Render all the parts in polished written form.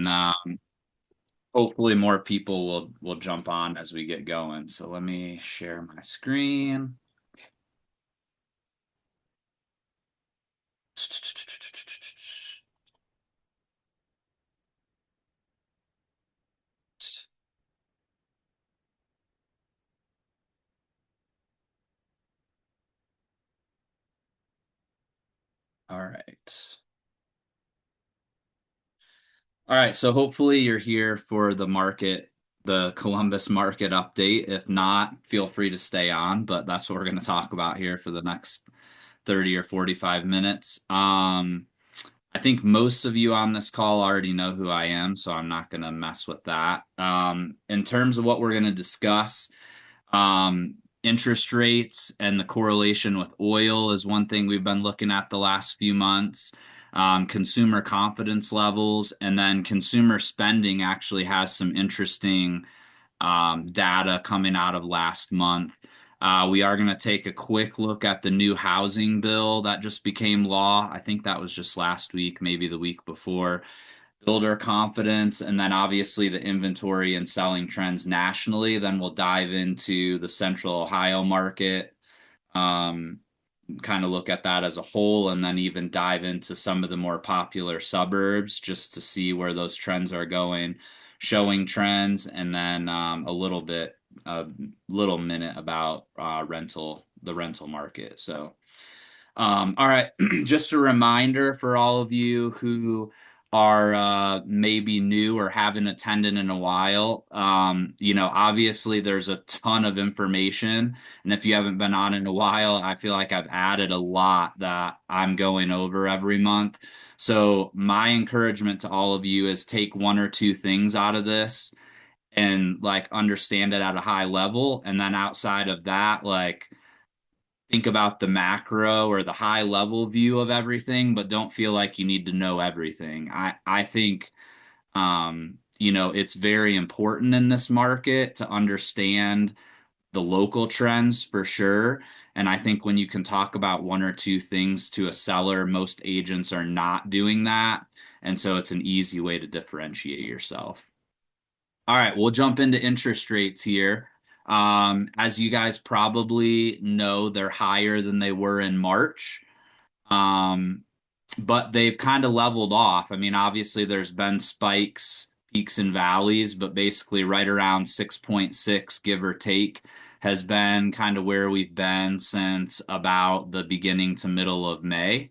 and hopefully more people will jump on as we get going. So let me share my screen. All right. All right, so hopefully you're here for the Columbus market update. If not, feel free to stay on, but that's what we're going to talk about here for the next 30 or 45 minutes. I think most of you on this call already know who I am, so I'm not going to mess with that. In terms of what we're going to discuss, interest rates and the correlation with oil is one thing we've been looking at the last few months. Consumer confidence levels, and then consumer spending actually has some interesting data coming out of last month. We are going to take a quick look at the new housing bill that just became law. I think that was just last week, maybe the week before. Builder confidence, and then obviously the inventory and selling trends nationally. Then we'll dive into the Central Ohio market, um, kind of look at that as a whole, and then even dive into some of the more popular suburbs just to see where those trends are going, showing trends, and then a little minute about the rental market. So, all right, just a reminder for all of you who are maybe new or haven't attended in a while. Obviously there's a ton of information, and if you haven't been on in a while, I feel like I've added a lot that I'm going over every month. So my encouragement to all of you is take one or two things out of this and like understand it at a high level, and then outside of that, like think about the macro or the high level view of everything, but don't feel like you need to know everything. I think it's very important in this market to understand the local trends for sure. And I think when you can talk about one or two things to a seller, most agents are not doing that. And so it's an easy way to differentiate yourself. All right, we'll jump into interest rates here. As you guys probably know, they're higher than they were in March. Um, but they've kind of leveled off. I mean, obviously there's been spikes, peaks and valleys, but basically right around 6.6, give or take, has been kind of where we've been since about the beginning to middle of May.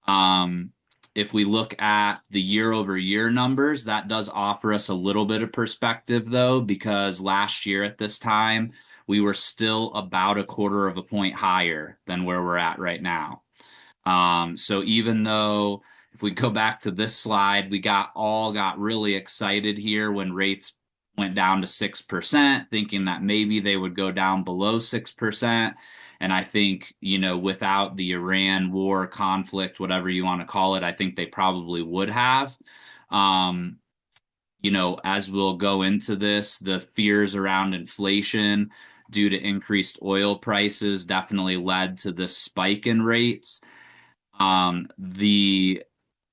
Um, if we look at the year over year numbers, that does offer us a little bit of perspective though, because last year at this time, we were still about a quarter of a point higher than where we're at right now. So even though if we go back to this slide, we got really excited here when rates went down to 6%, thinking that maybe they would go down below 6%. And I think, without the Iran war conflict, whatever you want to call it, I think they probably would have. Um, as we'll go into this, the fears around inflation due to increased oil prices definitely led to this spike in rates. The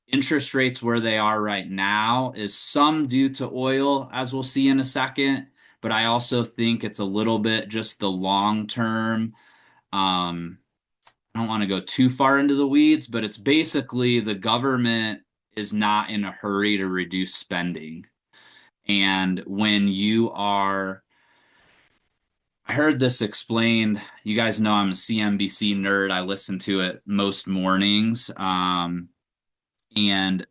interest rates where they are right now is some due to oil, as we'll see in a second, but I also think it's a little bit just the long term. I don't want to go too far into the weeds, but it's basically the government is not in a hurry to reduce spending. And when you are, I heard this explained. You guys know I'm a CNBC nerd. I listen to it most mornings. And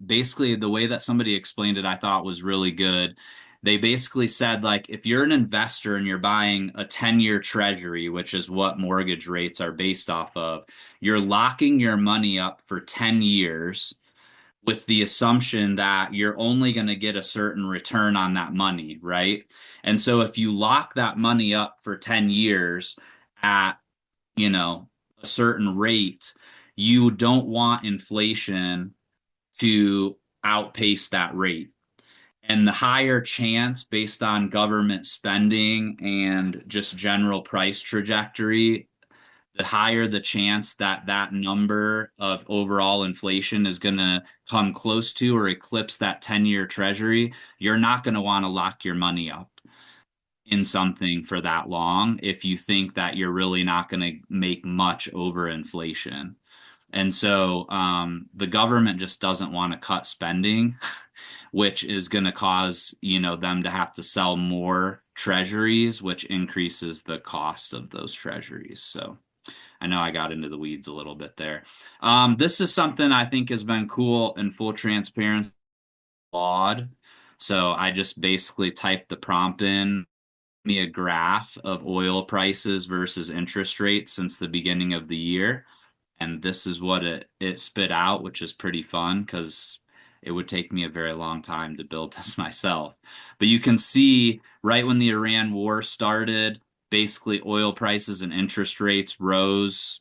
basically, the way that somebody explained it, I thought was really good. They basically said, like, if you're an investor and you're buying a 10-year treasury, which is what mortgage rates are based off of, you're locking your money up for 10 years with the assumption that you're only going to get a certain return on that money, right? And so if you lock that money up for 10 years at, a certain rate, you don't want inflation to outpace that rate. And the higher chance based on government spending and just general price trajectory the higher the chance that that number of overall inflation is going to come close to or eclipse that 10-year treasury, you're not going to want to lock your money up in something for that long if you think that you're really not going to make much over inflation. And so the government just doesn't want to cut spending, which is going to cause, them to have to sell more treasuries, which increases the cost of those treasuries. So I know I got into the weeds a little bit there. This is something I think has been cool in full transparency. Flawed. So I just basically typed the prompt in, me a graph of oil prices versus interest rates since the beginning of the year. And this is what it spit out, which is pretty fun because it would take me a very long time to build this myself. But you can see right when the Iran war started, basically oil prices and interest rates rose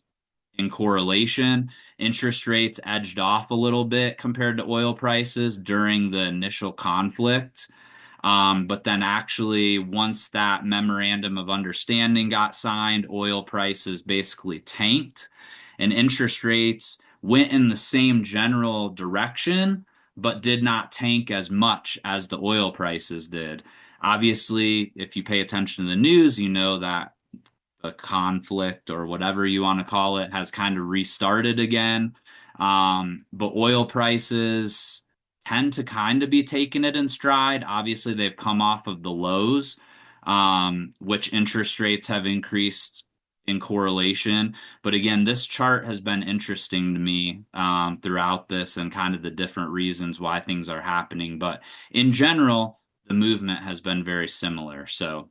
in correlation. Interest rates edged off a little bit compared to oil prices during the initial conflict. But then actually, once that memorandum of understanding got signed, oil prices basically tanked and interest rates went in the same general direction, but did not tank as much as the oil prices did. Obviously, if you pay attention to the news, you know that a conflict or whatever you want to call it has kind of restarted again. But oil prices tend to kind of be taking it in stride. Obviously, they've come off of the lows, which interest rates have increased in correlation. But again, this chart has been interesting to me throughout this and kind of the different reasons why things are happening. But in general, the movement has been very similar. So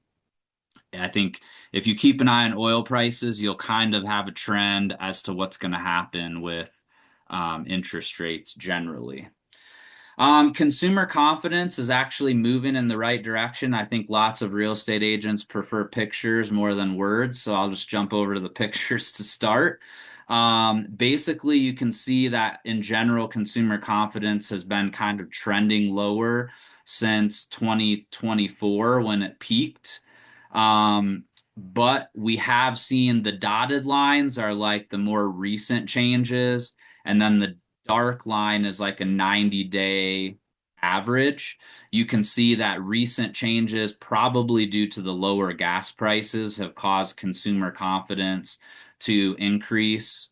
I think if you keep an eye on oil prices, you'll kind of have a trend as to what's going to happen with interest rates generally. Consumer confidence is actually moving in the right direction. I think lots of real estate agents prefer pictures more than words, so I'll just jump over to the pictures to start. Basically, you can see that in general, consumer confidence has been kind of trending lower since 2024 when it peaked. But we have seen the dotted lines are like the more recent changes, and then the dark line is like a 90-day average. You can see that recent changes, probably due to the lower gas prices, have caused consumer confidence to increase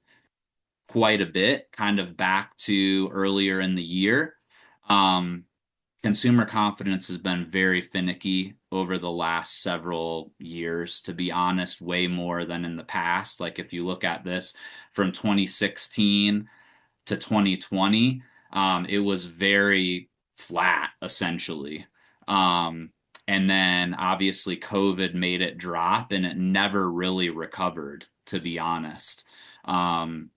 quite a bit, kind of back to earlier in the year. Um, Consumer confidence has been very finicky over the last several years, to be honest, way more than in the past. Like if you look at this from 2016 to 2020, it was very flat essentially. And then obviously COVID made it drop and it never really recovered, to be honest, from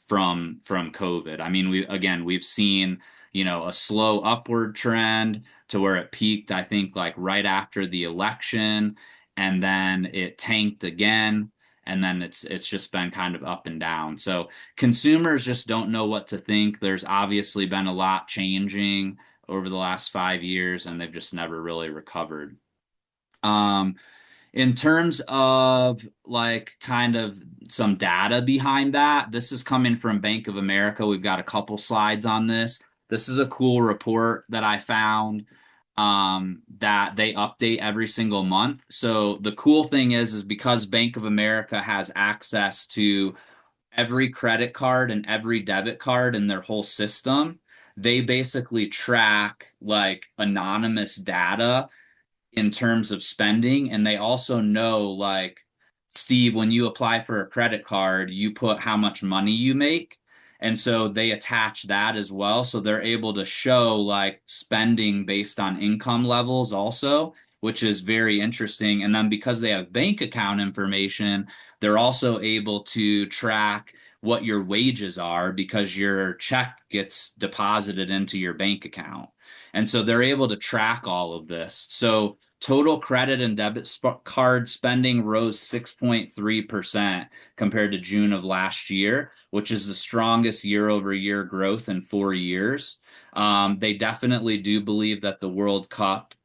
COVID. I mean, we've seen, a slow upward trend to where it peaked, I think, like right after the election, and then it tanked again, and then it's just been kind of up and down. So consumers just don't know what to think. There's obviously been a lot changing over the last 5 years, and they've just never really recovered. Um, in terms of like kind of some data behind that, this is coming from Bank of America. We've got a couple slides on this. This is a cool report that I found that they update every single month. So the cool thing is because Bank of America has access to every credit card and every debit card in their whole system, they basically track like anonymous data in terms of spending. And they also know, like, Steve, when you apply for a credit card, you put how much money you make. And so they attach that as well. So they're able to show like spending based on income levels also, which is very interesting. And then because they have bank account information, they're also able to track what your wages are because your check gets deposited into your bank account. And so they're able to track all of this. So total credit and debit card spending rose 6.3% compared to June of last year, which is the strongest year over year growth in 4 years. They definitely do believe that the World Cup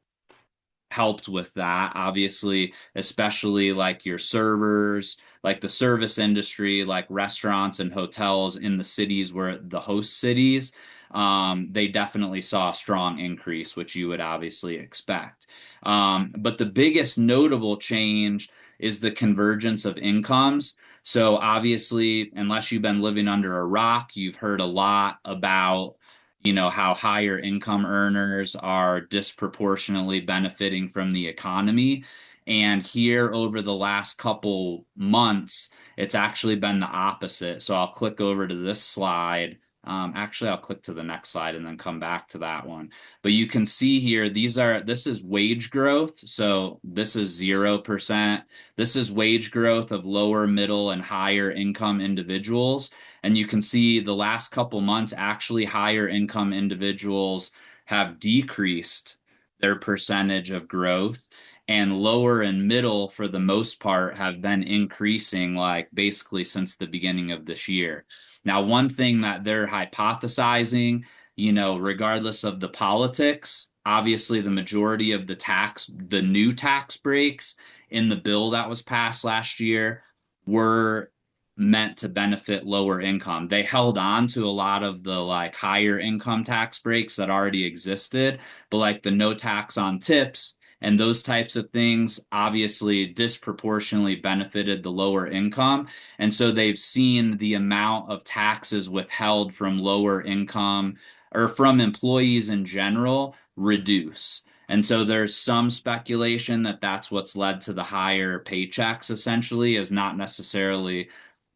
helped with that, obviously, especially like your servers, like the service industry, like restaurants and hotels in the cities where the host cities, they definitely saw a strong increase, which you would obviously expect. But the biggest notable change is the convergence of incomes. So obviously, unless you've been living under a rock, you've heard a lot about, how higher income earners are disproportionately benefiting from the economy. And here over the last couple months, it's actually been the opposite. So I'll click over to this slide. Actually, I'll click to the next slide and then come back to that one. But you can see here, this is wage growth. So this is 0%. This is wage growth of lower, middle, and higher income individuals. And you can see the last couple months, actually higher income individuals have decreased their percentage of growth, and lower and middle, for the most part, have been increasing, like basically since the beginning of this year. Now, one thing that they're hypothesizing, regardless of the politics, obviously the majority of the new tax breaks in the bill that was passed last year were meant to benefit lower income. They held on to a lot of the like higher income tax breaks that already existed, but like the no tax on tips and those types of things obviously disproportionately benefited the lower income. And so they've seen the amount of taxes withheld from lower income or from employees in general reduce. And so there's some speculation that that's what's led to the higher paychecks, essentially, is not necessarily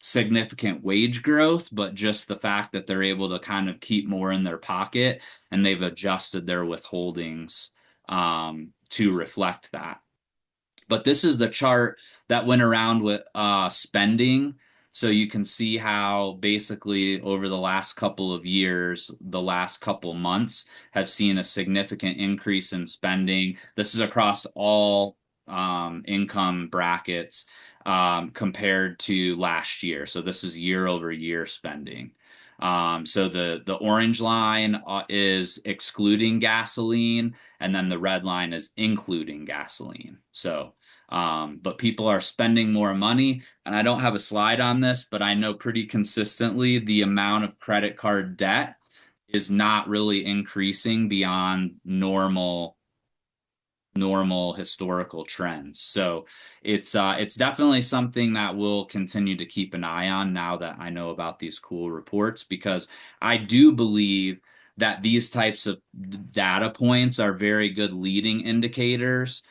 significant wage growth, but just the fact that they're able to kind of keep more in their pocket, and they've adjusted their withholdings to reflect that. But this is the chart that went around with spending. So you can see how basically over the last couple of years, the last couple months have seen a significant increase in spending. This is across all income brackets compared to last year. So this is year over year spending. So the orange line is excluding gasoline, and then the red line is including gasoline. So, but people are spending more money, and I don't have a slide on this, but I know pretty consistently the amount of credit card debt is not really increasing beyond normal historical trends. So it's definitely something that we'll continue to keep an eye on now that I know about these cool reports, because I do believe that these types of data points are very good leading indicators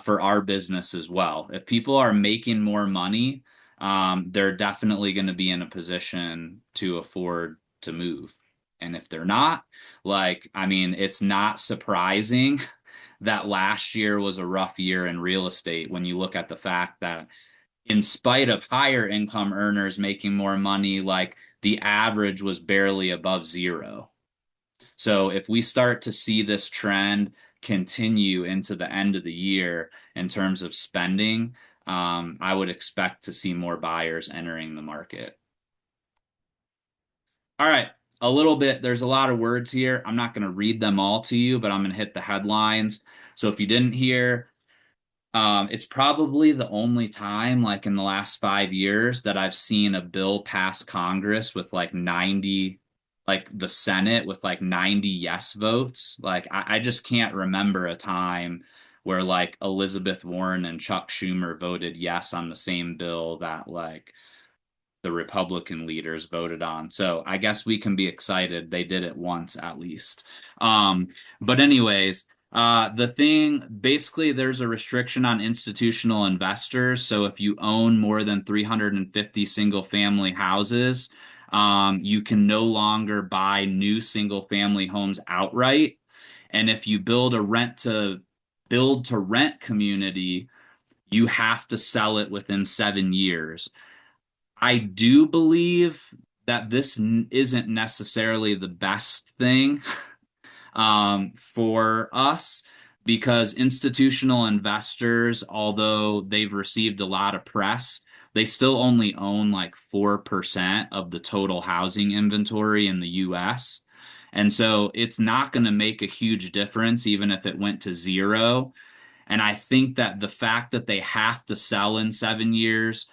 for our business as well. If people are making more money, they're definitely going to be in a position to afford to move. And if they're not, like, I mean, it's not surprising that last year was a rough year in real estate when you look at the fact that in spite of higher income earners making more money, like the average was barely above zero. So if we start to see this trend continue into the end of the year in terms of spending, I would expect to see more buyers entering the market. All right, a little bit. There's a lot of words here. I'm not going to read them all to you, but I'm going to hit the headlines. So if you didn't hear, it's probably the only time, like in the last 5 years, that I've seen a bill pass Congress with like 90, like the Senate with like 90 yes votes. Like I just can't remember a time where like Elizabeth Warren and Chuck Schumer voted yes on the same bill that like the Republican leaders voted on. So I guess we can be excited. They did it once at least. But anyways, the thing, basically, there's a restriction on institutional investors. So if you own more than 350 single family houses, you can no longer buy new single family homes outright. And if you build to rent community, you have to sell it within 7 years. I do believe that this isn't necessarily the best thing for us, because institutional investors, although they've received a lot of press, they still only own like 4% of the total housing inventory in the US. And so it's not going to make a huge difference even if it went to zero. And I think that the fact that they have to sell in 7 years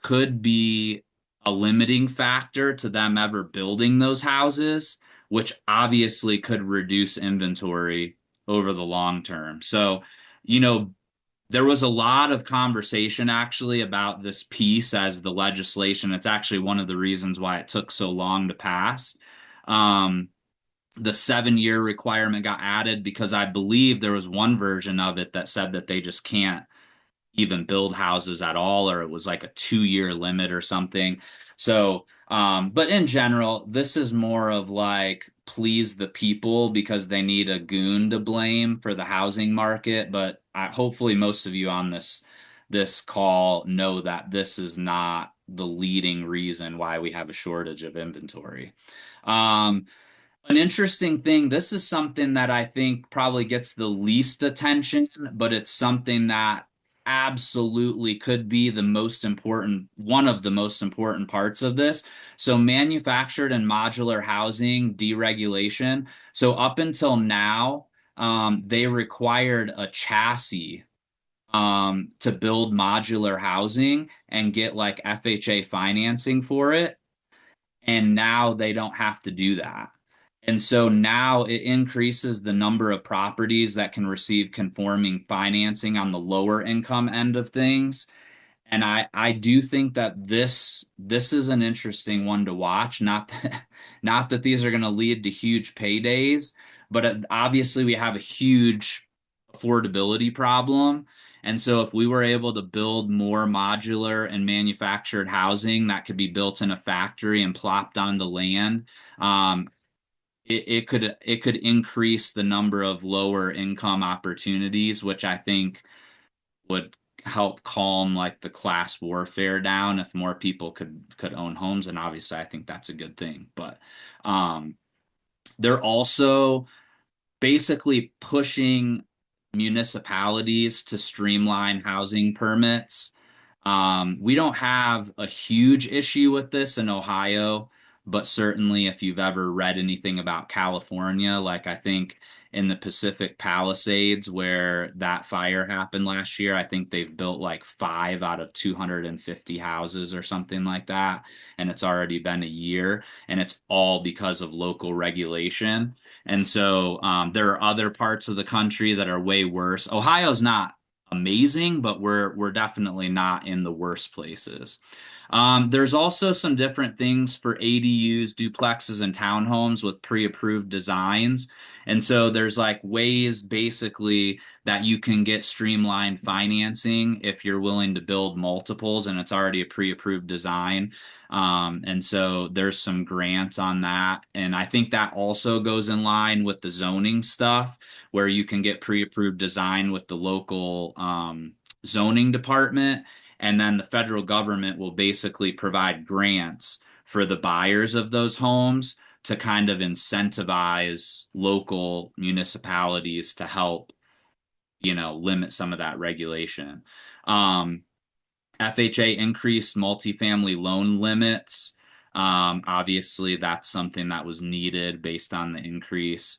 could be a limiting factor to them ever building those houses, which obviously could reduce inventory over the long term. So, you know, there was a lot of conversation actually about this piece as the legislation. It's actually one of the reasons why it took so long to pass. Um, the 7 year requirement got added because I believe there was one version of it that said that they just can't even build houses at all, or it was like a 2 year limit or something. So, but in general, this is more of like please the people because they need a goon to blame for the housing market. But hopefully, most of you on this call know that this is not the leading reason why we have a shortage of inventory. Um, an interesting thing, this is something that I think probably gets the least attention, but it's something that absolutely could be the most important, one of the most important parts of this. So, manufactured and modular housing deregulation. So, up until now, they required a chassis to build modular housing and get like FHA financing for it. And now they don't have to do that. And so now it increases the number of properties that can receive conforming financing on the lower income end of things. And I do think that this is an interesting one to watch. Not that these are going to lead to huge paydays, but obviously we have a huge affordability problem. And so if we were able to build more modular and manufactured housing that could be built in a factory and plopped on the land, it could increase the number of lower income opportunities, which I think would help calm like the class warfare down if more people could own homes. And obviously, I think that's a good thing. But um, they're also basically pushing municipalities to streamline housing permits. We don't have a huge issue with this in Ohio, but certainly if you've ever read anything about California, like I think in the Pacific Palisades where that fire happened last year, I think they've built like 5 out of 250 houses or something like that. And it's already been a year, and it's all because of local regulation. And so there are other parts of the country that are way worse. Ohio's not amazing, but we're definitely not in the worst places. There's also some different things for ADUs, duplexes, and townhomes with pre-approved designs. And so there's like ways basically that you can get streamlined financing if you're willing to build multiples and it's already a pre-approved design. And so there's some grants on that. And I think that also goes in line with the zoning stuff where you can get pre-approved design with the local zoning department, and then the federal government will basically provide grants for the buyers of those homes to kind of incentivize local municipalities to help, limit some of that regulation. Um, FHA increased multifamily loan limits. Obviously, that's something that was needed based on the increase.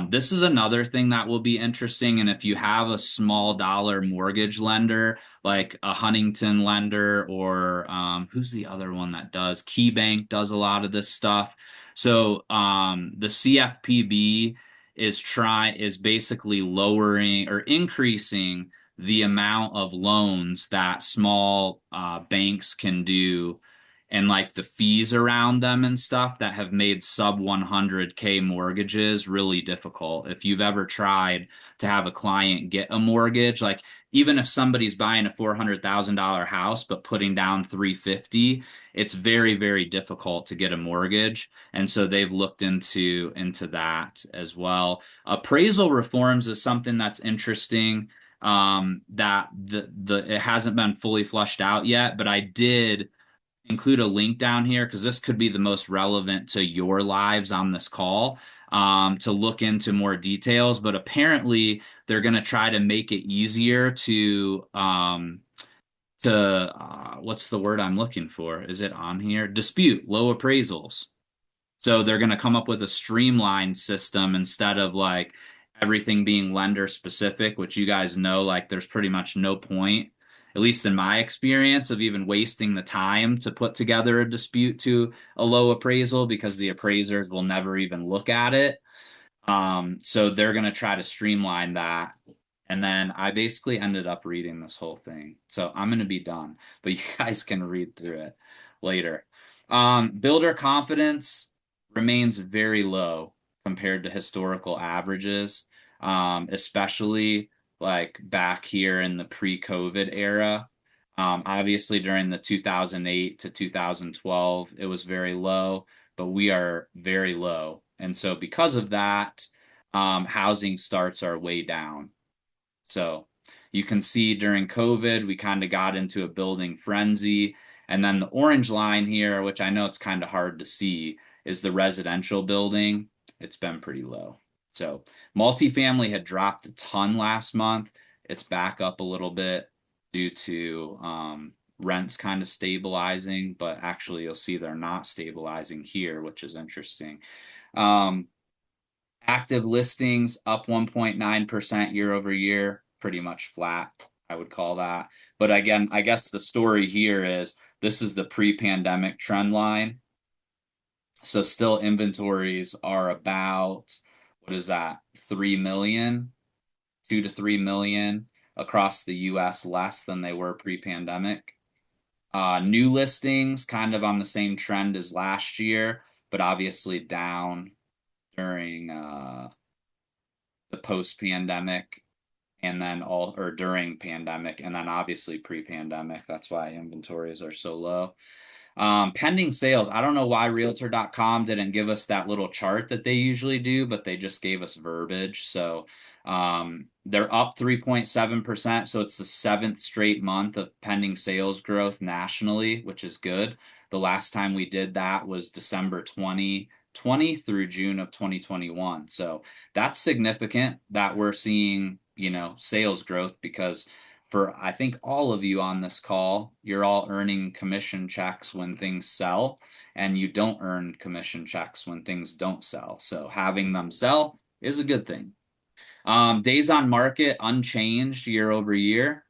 This is another thing that will be interesting. And if you have a small dollar mortgage lender, like a Huntington lender, or who's the other one that does? KeyBank does a lot of this stuff. So the CFPB is basically lowering or increasing the amount of loans that small banks can do and like the fees around them and stuff that have made sub 100K mortgages really difficult. If you've ever tried to have a client get a mortgage, like even if somebody's buying a $400,000 house but putting down 350, it's very, very difficult to get a mortgage. And so they've looked into that as well. Appraisal reforms is something that's interesting, that it hasn't been fully flushed out yet, but I did include a link down here because this could be the most relevant to your lives on this call, to look into more details. But apparently, they're going to try to make it easier to what's the word I'm looking for? Is it on here? Dispute low appraisals. So they're going to come up with a streamlined system instead of like everything being lender specific, which you guys know, like there's pretty much no point at least in my experience, of even wasting the time to put together a dispute to a low appraisal because the appraisers will never even look at it. So they're going to try to streamline that. And then I basically ended up reading this whole thing. So I'm going to be done, but you guys can read through it later. Builder confidence remains very low compared to historical averages, especially like back here in the pre-COVID era. Obviously, during the 2008 to 2012, it was very low, but we are very low. And so, because of that, housing starts are way down. So you can see during COVID, we kind of got into a building frenzy. And then the orange line here, which I know it's kind of hard to see, is the residential building. It's been pretty low. So multifamily had dropped a ton last month. It's back up a little bit due to rents kind of stabilizing, but actually you'll see they're not stabilizing here, which is interesting. Um, Active listings up 1.9% year over year, pretty much flat, I would call that. But again, I guess the story here is this is the pre-pandemic trend line. So still inventories are about, what is that, 3 million, 2 to 3 million across the US less than they were pre-pandemic. New listings kind of on the same trend as last year, but obviously down during the post-pandemic and then all or during pandemic and then obviously pre-pandemic. That's why inventories are so low. Pending sales. I don't know why Realtor.com didn't give us that little chart that they usually do, but they just gave us verbiage. So they're up 3.7%. So it's the seventh straight month of pending sales growth nationally, which is good. The last time we did that was December 2020 through June of 2021. So that's significant that we're seeing, sales growth because for I think all of you on this call, you're all earning commission checks when things sell, and you don't earn commission checks when things don't sell. So having them sell is a good thing. Days on market unchanged year over year.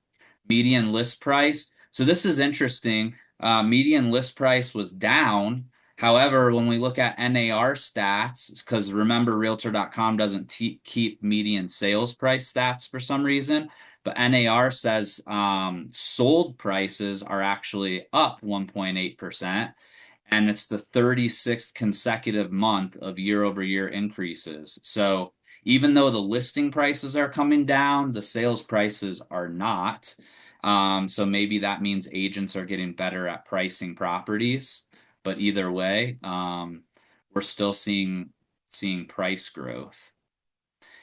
Median list price. So this is interesting. Median list price was down. However, when we look at NAR stats, because remember, Realtor.com doesn't keep median sales price stats for some reason, but NAR says sold prices are actually up 1.8%, and it's the 36th consecutive month of year over year increases. So even though the listing prices are coming down, the sales prices are not. So maybe that means agents are getting better at pricing properties. But either way, we're still seeing price growth.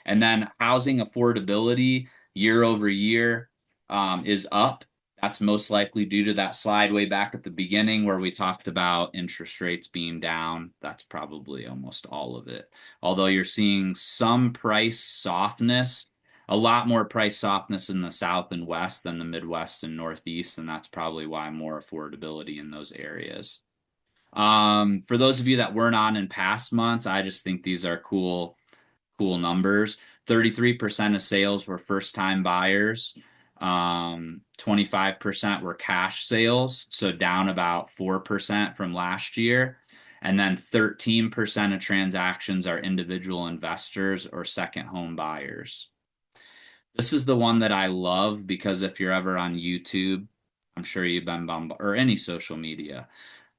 And then housing affordability year over year is up. That's most likely due to that slide way back at the beginning where we talked about interest rates being down. That's probably almost all of it. Although you're seeing some price softness, a lot more price softness in the South and West than the Midwest and Northeast, and that's probably why more affordability in those areas. For those of you that weren't on in past months, I just think these are cool numbers. 33% of sales were first time buyers. 25% were cash sales, so down about 4% from last year. And then 13% of transactions are individual investors or second home buyers. This is the one that I love because if you're ever on YouTube, I'm sure you've been bombarded or any social media.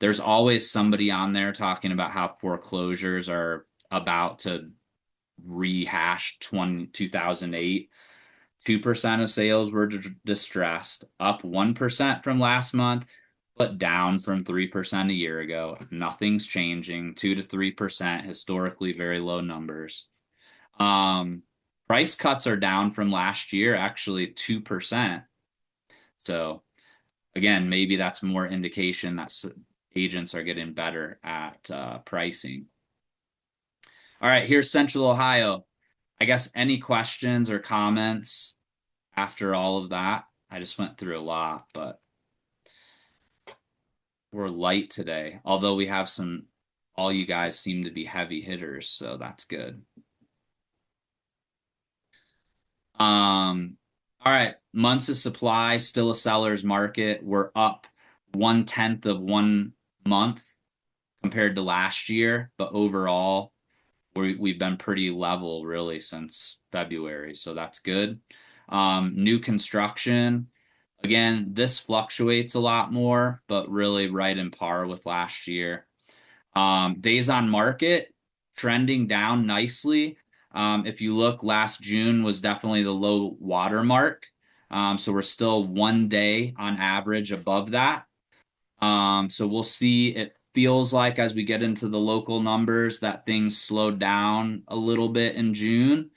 There's always somebody on there talking about how foreclosures are about to rehash 2008. 2% of sales were distressed, up 1% from last month, but down from 3% a year ago. Nothing's changing. 2 to 3%, historically very low numbers. Price cuts are down from last year, actually 2%. So again, maybe that's more indication that agents are getting better at pricing. All right, here's Central Ohio. I guess any questions or comments after all of that? I just went through a lot, but we're light today. Although we have all you guys seem to be heavy hitters, so that's good. All right. months of supply, still a seller's market. We're up 1/10 of 1 month compared to last year, but overall, we've been pretty level really since February, so that's good. New construction, again, this fluctuates a lot more, but really right in par with last year. Days on market trending down nicely. If you look, last June was definitely the low water mark. So we're still 1 day on average above that. So we'll see. It feels like as we get into the local numbers that things slowed down a little bit in June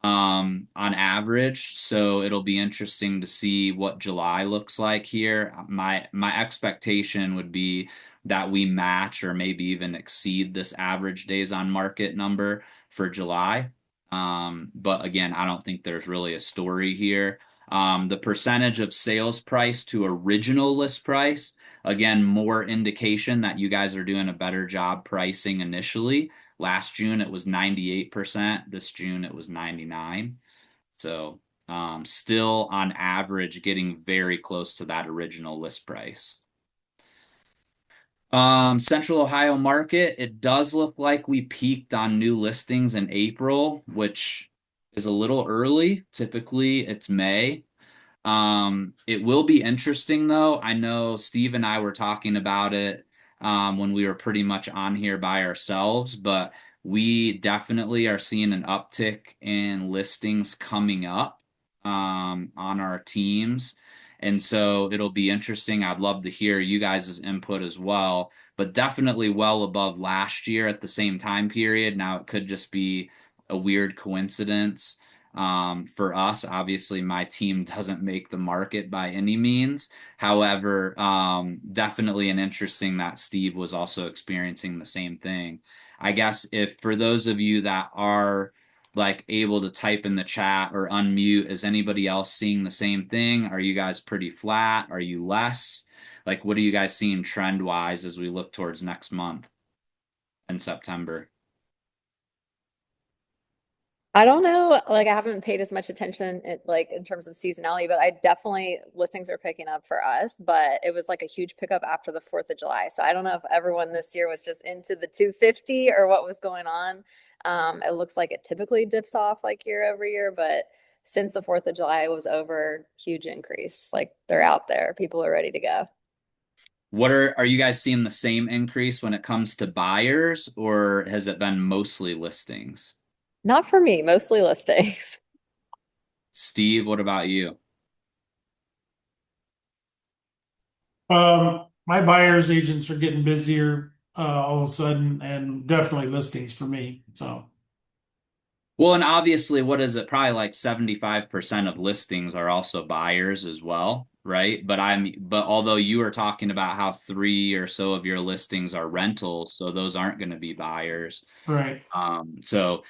on average. So it'll be interesting to see what July looks like here. My expectation would be that we match or maybe even exceed this average days on market number for July. But again, I don't think there's really a story here. The percentage of sales price to original list price, again, more indication that you guys are doing a better job pricing initially. Last June it was 98%. This June it was 99. So still on average getting very close to that original list price. Central Ohio market, it does look like we peaked on new listings in April, which is a little early. Typically it's May. It will be interesting though. I know Steve and I were talking about it when we were pretty much on here by ourselves, but we definitely are seeing an uptick in listings coming up on our teams. And so it'll be interesting. I'd love to hear you guys' input as well, but definitely well above last year at the same time period. Now it could just be a weird coincidence for us. Obviously, my team doesn't make the market by any means. However, definitely an interesting that Steve was also experiencing the same thing. I guess if for those of you that are like able to type in the chat or unmute, is anybody else seeing the same thing? Are you guys pretty flat? Are you less? Like, what are you guys seeing trend wise as we look towards next month in September? I don't know. Like I haven't paid as much attention like in terms of seasonality, but I definitely listings are picking up for us, but it was like a huge pickup after the 4th of July. So I don't know if everyone this year was just into the 250 or what was going on. It looks like it typically dips off like year over year, but since the 4th of July was over, huge increase. Like they're out there. People are ready to go. What are you guys seeing the same increase when it comes to buyers, or has it been mostly listings? Not for me, mostly listings. Steve, what about you? My buyer's agents are getting busier all of a sudden, and definitely listings for me. So, Well, and obviously, what is it? Probably like 75% of listings are also buyers as well, right? But although you are talking about how three or so of your listings are rentals, so those aren't going to be buyers. right. So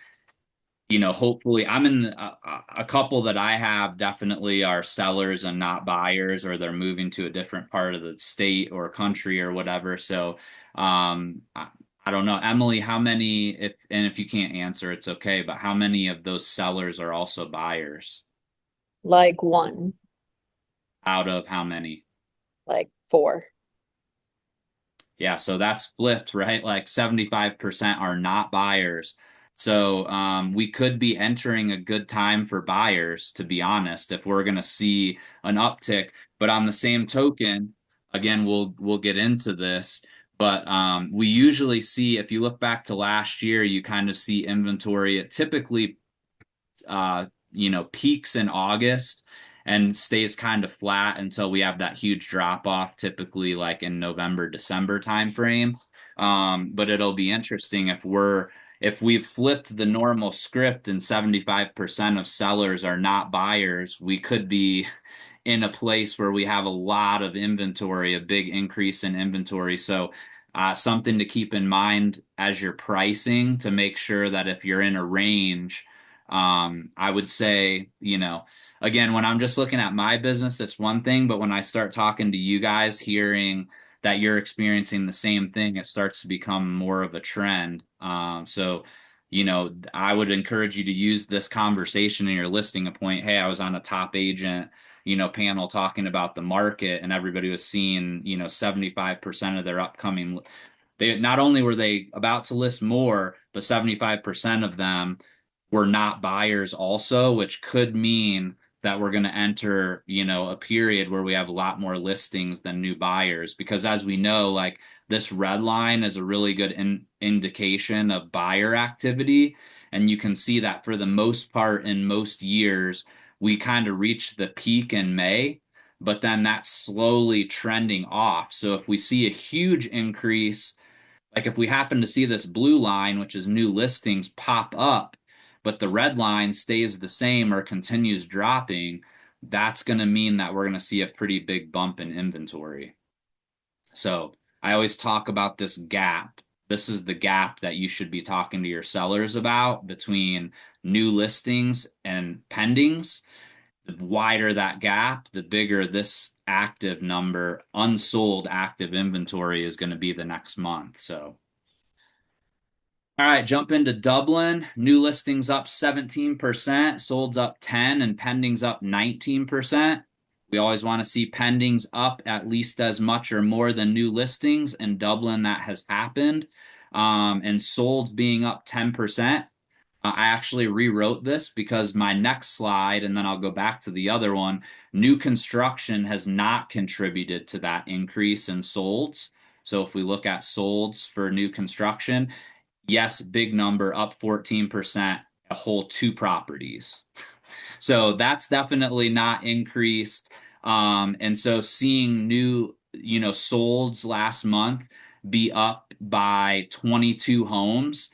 hopefully I'm in a couple that I have definitely are sellers and not buyers, or they're moving to a different part of the state or country or whatever. So, I don't know, Emily, how many, if you can't answer, it's okay, but how many of those sellers are also buyers Like one, out of how many? like four. Yeah, so that's flipped, right? Like 75% are not buyers. So we could be entering a good time for buyers, to be honest, if we're going to see an uptick. But on the same token, again, we'll get into this, but we usually see, if you look back to last year, you kind of see inventory. It typically peaks in August and stays kind of flat until we have that huge drop off, typically like in November, December timeframe. But it'll be interesting if we've flipped the normal script and 75% of sellers are not buyers, we could be in a place where we have a lot of inventory, a big increase in inventory. So something to keep in mind as you're pricing to make sure that if you're in a range, I would say, again, when I'm just looking at my business, it's one thing, but when I start talking to you guys, hearing that you're experiencing the same thing, it starts to become more of a trend. So, I would encourage you to use this conversation in your listing a point. Hey, I was on a top agent panel talking about the market, and everybody was seeing, 75% of their upcoming, they not only were they about to list more, but 75% of them were not buyers also, which could mean that we're going to enter, a period where we have a lot more listings than new buyers. Because as we know, like this red line is a really good indication of buyer activity. And you can see that for the most part in most years, we kind of reach the peak in May, but then that's slowly trending off. So if we see a huge increase, like if we happen to see this blue line, which is new listings, pop up, but the red line stays the same or continues dropping, that's going to mean that we're going to see a pretty big bump in inventory. So I always talk about this gap. This is the gap that you should be talking to your sellers about between new listings and pendings. The wider that gap, the bigger this active number, unsold active inventory is going to be the next month. So, all right, jump into Dublin. New listings up 17%, solds up 10, and pendings up 19%. We always want to see pendings up at least as much or more than new listings. In Dublin, that has happened. And solds being up 10%. I actually rewrote this because my next slide, and then I'll go back to the other one, new construction has not contributed to that increase in solds. So if we look at solds for new construction, yes, big number, up 14%, a whole two properties. So that's definitely not increased. And so seeing new, solds last month be up by 22 homes,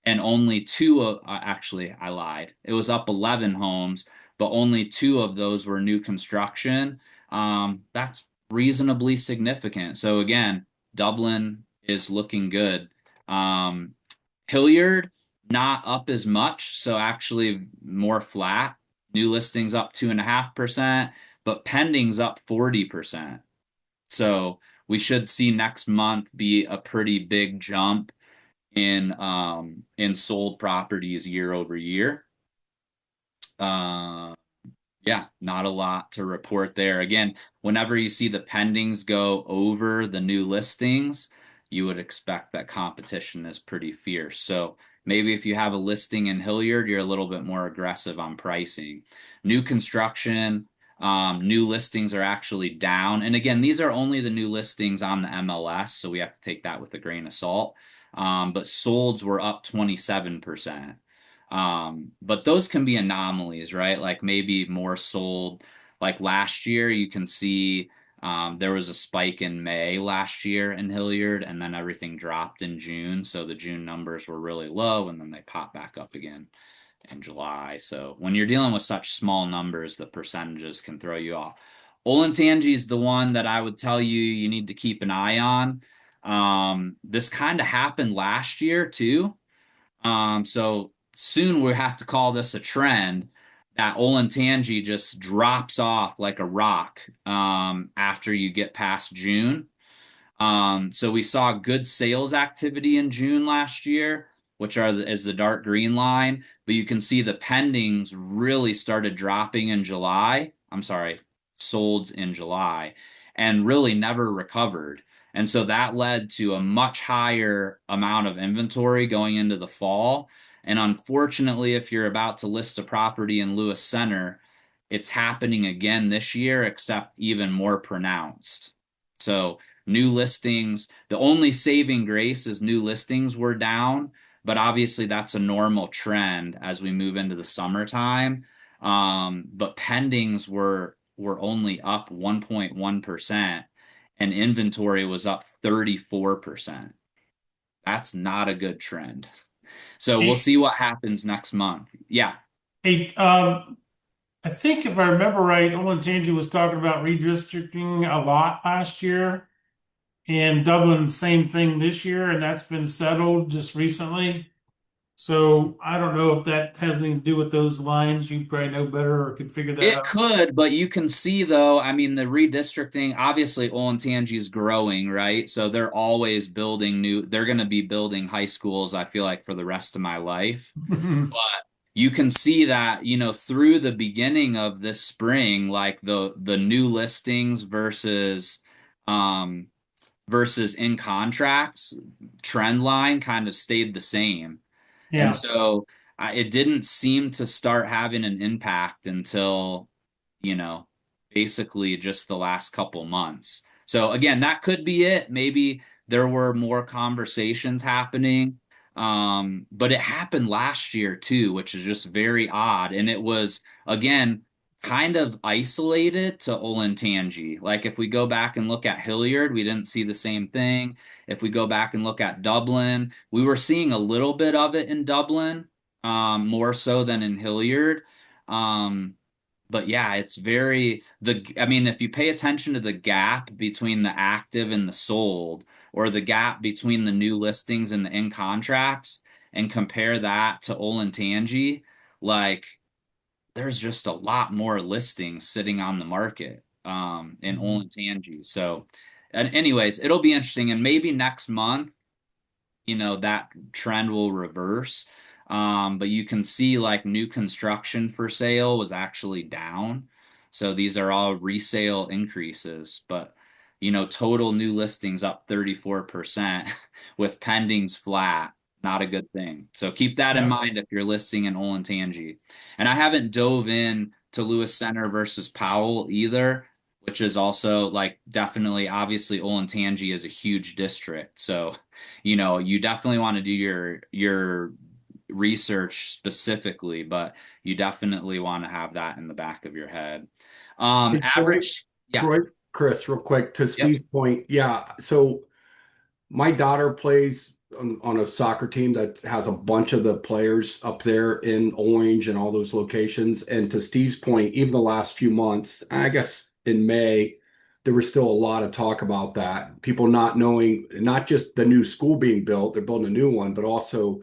and only two of, actually, I lied. It was up 11 homes, but only two of those were new construction. That's reasonably significant. So again, Dublin is looking good. Hilliard, not up as much, so actually more flat. New listings up 2.5%, but pendings up 40%. So we should see next month be a pretty big jump in sold properties year over year. Yeah, not a lot to report there. Again, whenever you see the pendings go over the new listings, you would expect that competition is pretty fierce. So maybe if you have a listing in Hilliard, you're a little bit more aggressive on pricing. New construction, new listings are actually down. And again, these are only the new listings on the MLS, so we have to take that with a grain of salt. But solds were up 27%. But those can be anomalies, right? Like maybe more sold. Like last year, you can see there was a spike in May last year in Hilliard, and then everything dropped in June. So the June numbers were really low, and then they popped back up again in July. So when you're dealing with such small numbers, the percentages can throw you off. Olentangy is the one that I would tell you need to keep an eye on. This kind of happened last year too. So soon we have to call this a trend that Olentangy just drops off like a rock after you get past June. So we saw good sales activity in June last year, which is the dark green line, but you can see the pendings really started dropping in July. I'm sorry, solds in July, and really never recovered. And so that led to a much higher amount of inventory going into the fall. And unfortunately, if you're about to list a property in Lewis Center, it's happening again this year, except even more pronounced. So new listings, the only saving grace is new listings were down, but obviously that's a normal trend as we move into the summertime. But pendings were only up 1.1%, and inventory was up 34%. That's not a good trend. So we'll see what happens next month. Yeah. Hey, I think if I remember right, Olentangy was talking about redistricting a lot last year, and Dublin, same thing this year, and that's been settled just recently. So I don't know if that has anything to do with those lines. You probably know better or could figure that It out. could, but you can see though, I mean, the redistricting, obviously Olentangy is growing, right? So they're always building they're going to be building high schools, I feel like, for the rest of my life. But you can see that, through the beginning of this spring, like the new listings um versus in contracts trend line kind of stayed the same. And Yeah. so it didn't seem to start having an impact until, you know, basically just the last couple months. So again, that could be it. Maybe there were more conversations happening. But it happened last year too, which is just very odd. And it was, again, kind of isolated to Olentangy. Like if we go back and look at Hilliard, we didn't see the same thing. If we go back and look at Dublin, we were seeing a little bit of it in Dublin, more so than in Hilliard. Um, but yeah, it's I mean, if you pay attention to the gap between the active and the sold, or the gap between the new listings and the in contracts, and compare that to Olentangy, like there's just a lot more listings sitting on the market in Mhm. Olentangy. So, and anyways, it'll be interesting, and maybe next month that trend will reverse. But you can see like new construction for sale was actually down. So these are all resale increases, but total new listings up 34% with pendings flat. Not a good thing. So keep that in Yeah. mind if you're listing in Olentangy. And I haven't dove in to Lewis Center versus Powell either, which is also like definitely obviously Olentangy is a huge district. So you definitely want to do your research specifically, but you definitely want to have that in the back of your head. Hey, Average, yeah, Troy, Chris, real quick to yep. Steve's point. Yeah. So my daughter plays on a soccer team that has a bunch of the players up there in Orange and all those locations. And to Steve's point, even the last few months, I guess in May, there was still a lot of talk about that. People not knowing, not just the new school being built, they're building a new one, but also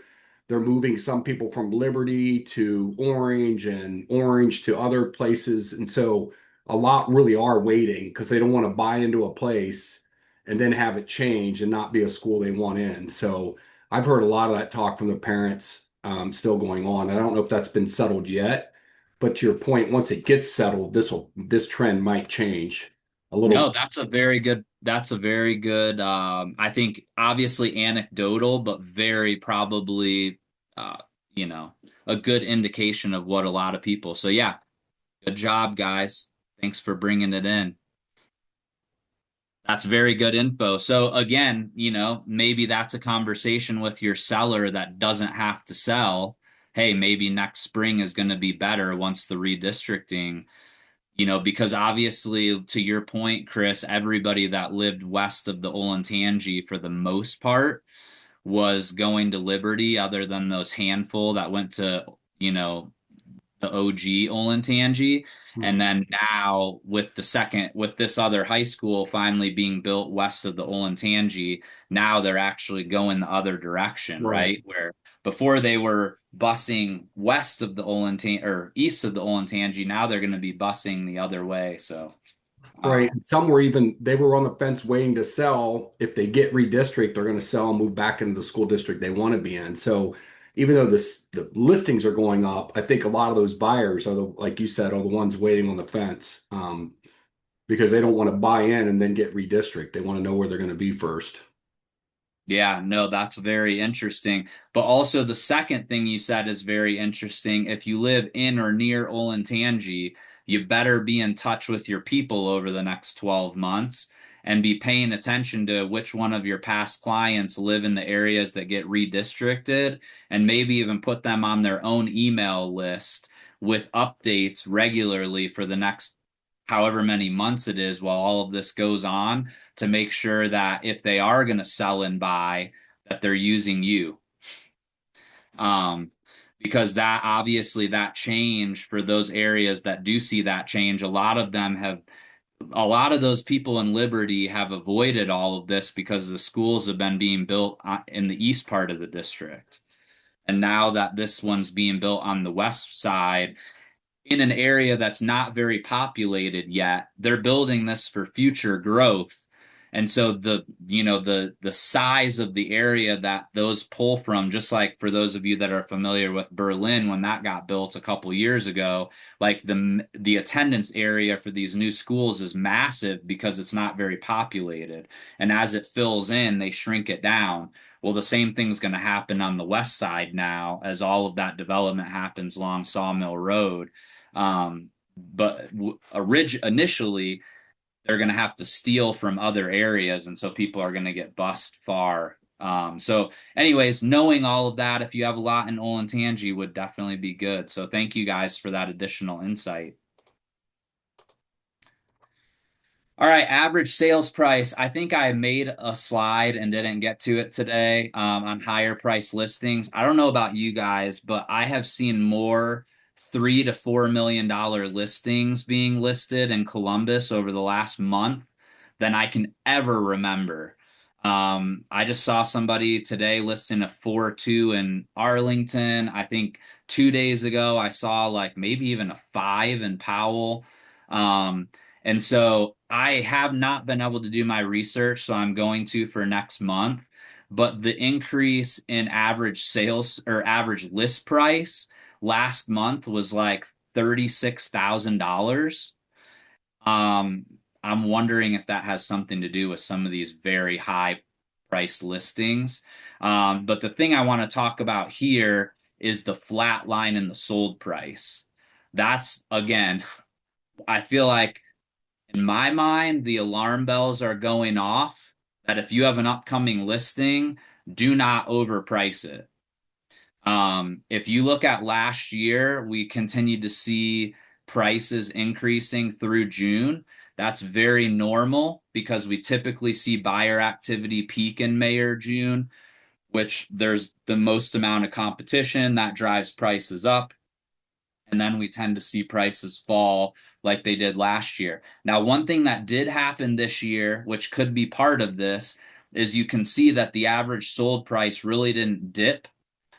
they're moving some people from Liberty to Orange and Orange to other places. And so a lot really are waiting because they don't want to buy into a place and then have it change and not be a school they want in. So I've heard a lot of that talk from the parents still going on. I don't know if that's been settled yet, but to your point, once it gets settled, this trend might change a little. No, that's a very good, I think obviously anecdotal, but very probably, uh, you know, a good indication of what a lot of people. So yeah, good job, guys. Thanks for bringing it in. That's very good info. So again, maybe that's a conversation with your seller that doesn't have to sell. Hey, maybe next spring is going to be better once the redistricting, because obviously to your point, Chris, everybody that lived west of the Olentangy for the most part was going to Liberty other than those handful that went to, you know, the OG Olentangy. And Mhm. then now with this other high school finally being built west of the Olentangy, now they're actually going the other direction, Right. right? Where before they were busing west of the Olentangy or east of the Olentangy, now they're going to be busing the other way. So, Right. um, Some were even they were on the fence waiting to sell. If they get redistrict, they're going to sell and move back into the school district they want to be in. So even though the listings are going up, I think a lot of those buyers are the like you said, are the ones waiting on the fence. Because they don't want to buy in and then get redistrict. They want to know where they're going to be first. Yeah, no, that's very interesting. But also the second thing you said is very interesting. If you live in or near Olentangy, you better be in touch with your people over the next 12 months and be paying attention to which one of your past clients live in the areas that get redistricted, and maybe even put them on their own email list with updates regularly for the next however many months it is while all of this goes on, to make sure that if they are going to sell and buy, that they're using you. Um, because that obviously that change for those areas that do see that change, a lot of those people in Liberty have avoided all of this because the schools have been being built in the east part of the district. And now that this one's being built on the west side, in an area that's not very populated yet, they're building this for future growth. And so the size of the area that those pull from, just like for those of you that are familiar with Berlin when that got built a couple years ago, like the attendance area for these new schools is massive because it's not very populated. And as it fills in, they shrink it down. Well, the same thing's going to happen on the west side now as all of that development happens along Sawmill Road. But initially, they're going to have to steal from other areas, and so people are going to get bused far. So, anyways, knowing all of that, if you have a lot in Olentangy, would definitely be good. So, thank you guys for that additional insight. All right, average sales price. I think I made a slide and didn't get to it today on higher price listings. I don't know about you guys, but I have seen more $3 to $4 million listings being listed in Columbus over the last month than I can ever remember. I just saw somebody today listing a 4.2 in Arlington. I think 2 days ago I saw like maybe even a 5 in Powell. And so I have not been able to do my research, so I'm going to for next month. But the increase in average sales or average list price last month was like $36,000. Um, I'm wondering if that has something to do with some of these very high price listings. But the thing I want to talk about here is the flat line in the sold price. That's again, I feel like in my mind, the alarm bells are going off that if you have an upcoming listing, do not overprice it. If you look at last year, we continued to see prices increasing through June. That's very normal because we typically see buyer activity peak in May or June, which there's the most amount of competition that drives prices up. And then we tend to see prices fall like they did last year. Now, one thing that did happen this year, which could be part of this, is you can see that the average sold price really didn't dip.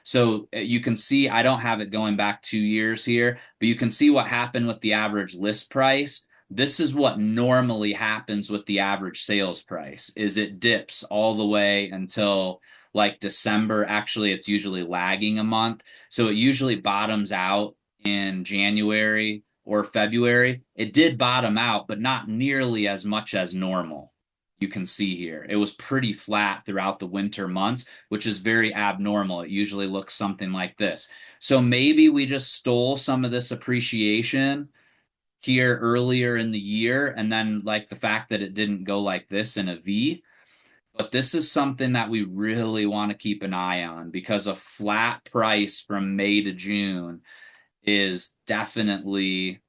So you can see, I don't have it going back 2 years here, but you can see what happened with the average list price. This is what normally happens with the average sales price, is it dips all the way until like December. Actually, it's usually lagging a month. So it usually bottoms out in January or February. It did bottom out, but not nearly as much as normal. You can see here. It was pretty flat throughout the winter months, which is very abnormal. It usually looks something like this. So maybe we just stole some of this appreciation here earlier in the year, and then like the fact that it didn't go like this in a V. But this is something that we really want to keep an eye on because a flat price from May to June is definitely,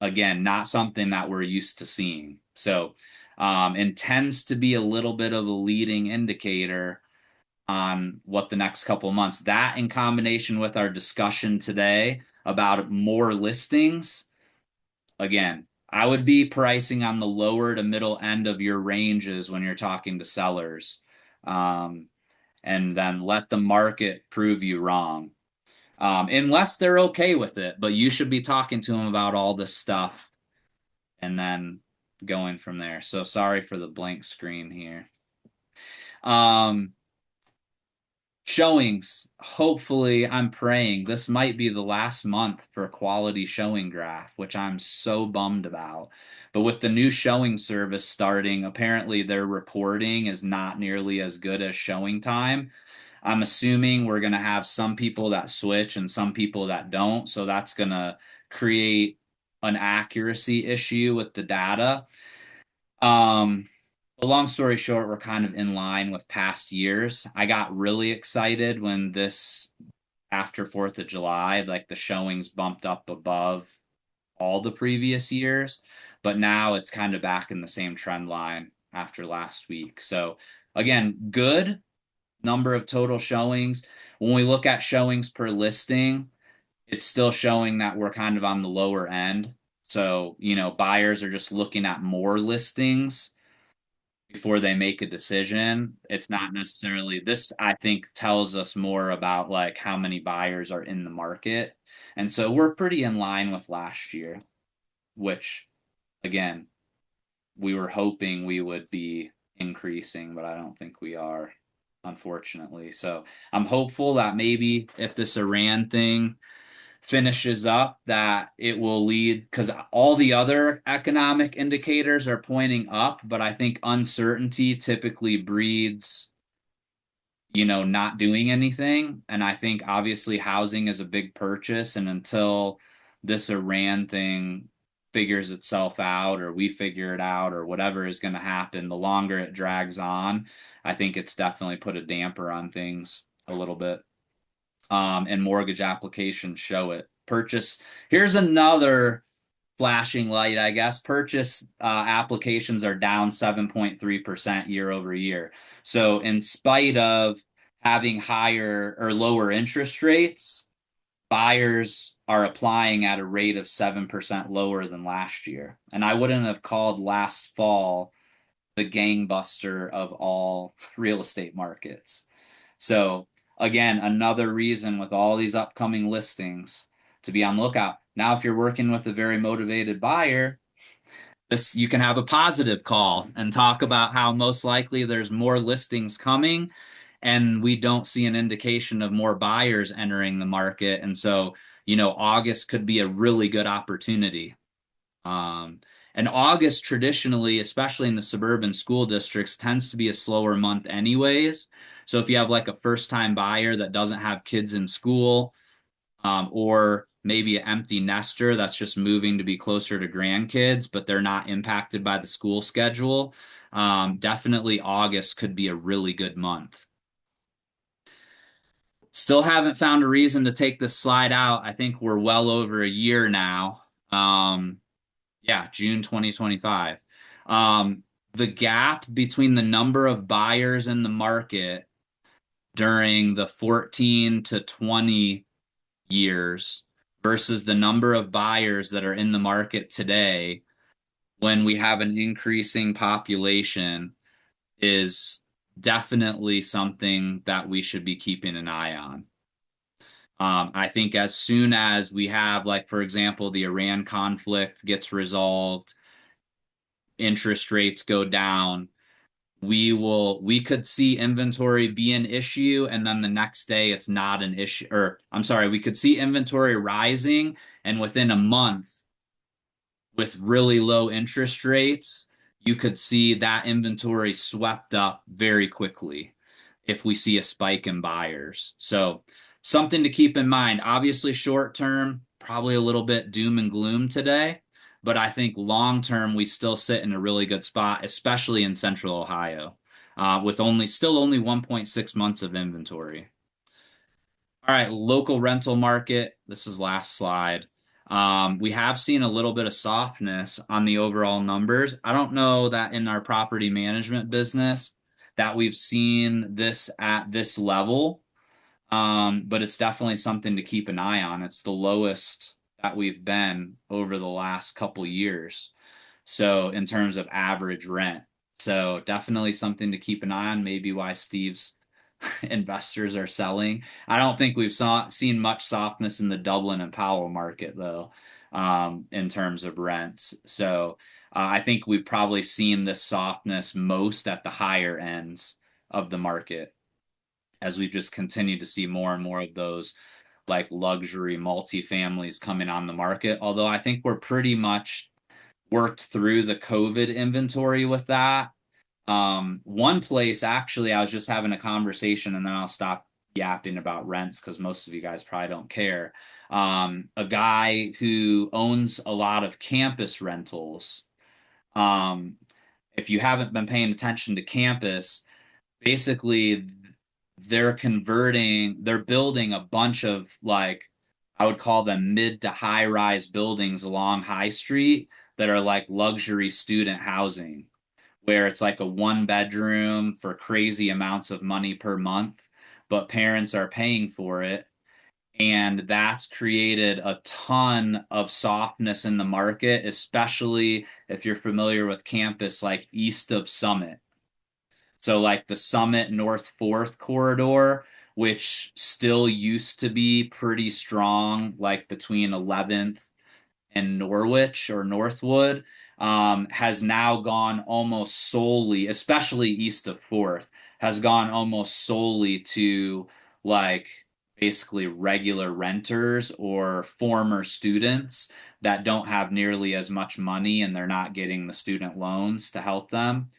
again, not something that we're used to seeing. So, and tends to be a little bit of a leading indicator on what the next couple of months, that in combination with our discussion today about more listings, again, I would be pricing on the lower to middle end of your ranges when you're talking to sellers. And then let the market prove you wrong. Unless they're okay with it, but you should be talking to them about all this stuff and then going from there. So sorry for the blank screen here. Showings. Hopefully, I'm praying this might be the last month for a quality showing graph, which I'm so bummed about. But with the new showing service starting, apparently their reporting is not nearly as good as showing time. I'm assuming we're going to have some people that switch and some people that don't. So that's going to create an accuracy issue with the data. But long story short, we're kind of in line with past years. I got really excited when this, after 4th of July, like the showings bumped up above all the previous years. But now it's kind of back in the same trend line after last week. So again, good number of total showings. When we look at showings per listing, it's still showing that we're kind of on the lower end. So, buyers are just looking at more listings before they make a decision. It's not necessarily this, I think, tells us more about like how many buyers are in the market. And so we're pretty in line with last year, which again, we were hoping we would be increasing, but I don't think we are, unfortunately. So I'm hopeful that maybe if this Iran thing finishes up, that it will lead, because all the other economic indicators are pointing up, but I think uncertainty typically breeds, not doing anything. And I think obviously housing is a big purchase. And until this Iran thing figures itself out, or we figure it out, or whatever is going to happen, the longer it drags on, I think it's definitely put a damper on things a little bit. And mortgage applications show it. Here's another flashing light, I guess. Purchase applications are down 7.3% year over year. So, in spite of having higher or lower interest rates, buyers are applying at a rate of 7% lower than last year. And I wouldn't have called last fall the gangbuster of all real estate markets. So, again, another reason with all these upcoming listings to be on the lookout. Now, if you're working with a very motivated buyer, you can have a positive call and talk about how most likely there's more listings coming, and we don't see an indication of more buyers entering the market. And so, August could be a really good opportunity. Um, and August traditionally, especially in the suburban school districts, tends to be a slower month anyways. So if you have like a first time buyer that doesn't have kids in school, or maybe an empty nester that's just moving to be closer to grandkids, but they're not impacted by the school schedule, definitely August could be a really good month. Still haven't found a reason to take this slide out. I think we're well over a year now. Yeah, June 2025. The gap between the number of buyers in the market during the 14 to 20 years versus the number of buyers that are in the market today when we have an increasing population is definitely something that we should be keeping an eye on. I think as soon as we have, like, for example, the Iran conflict gets resolved, interest rates go down, we could see inventory be an issue, and then the next day it's not an issue. Or I'm sorry, we could see inventory rising, and within a month with really low interest rates, you could see that inventory swept up very quickly if we see a spike in buyers. So something to keep in mind. Obviously, short term, probably a little bit doom and gloom today, but I think long term we still sit in a really good spot, especially in Central Ohio, with only 1.6 months of inventory. All right, local rental market. This is last slide. We have seen a little bit of softness on the overall numbers. I don't know that in our property management business that we've seen this at this level, but it's definitely something to keep an eye on. It's the lowest that we've been over the last couple years. So in terms of average rent. So definitely something to keep an eye on, maybe why Steve's investors are selling. I don't think we've seen much softness in the Dublin and Powell market though, in terms of rents. So I think we've probably seen this softness most at the higher ends of the market, as we've just continued to see more and more of those like luxury multifamilies coming on the market. Although I think we're pretty much worked through the COVID inventory with that. One place, actually, I was just having a conversation, and then I'll stop yapping about rents because most of you guys probably don't care. A guy who owns a lot of campus rentals. Um, if you haven't been paying attention to campus, basically they're building a bunch of, like, I would call them mid to high rise buildings along High Street that are like luxury student housing, where it's like a one bedroom for crazy amounts of money per month, but parents are paying for it. And that's created a ton of softness in the market, especially if you're familiar with campus like east of Summit. So like the Summit North 4th corridor, which still used to be pretty strong, like between 11th and Norwich or Northwood. has now gone almost solely, especially east of Fourth, has gone almost solely to like basically regular renters or former students that don't have nearly as much money and they're not getting the student loans to help them.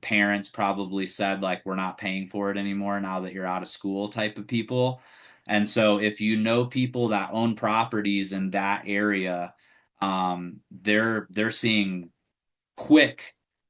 Parents probably said, like, we're not paying for it anymore now that you're out of school type of people. And so if you know people that own properties in that area, they're seeing quick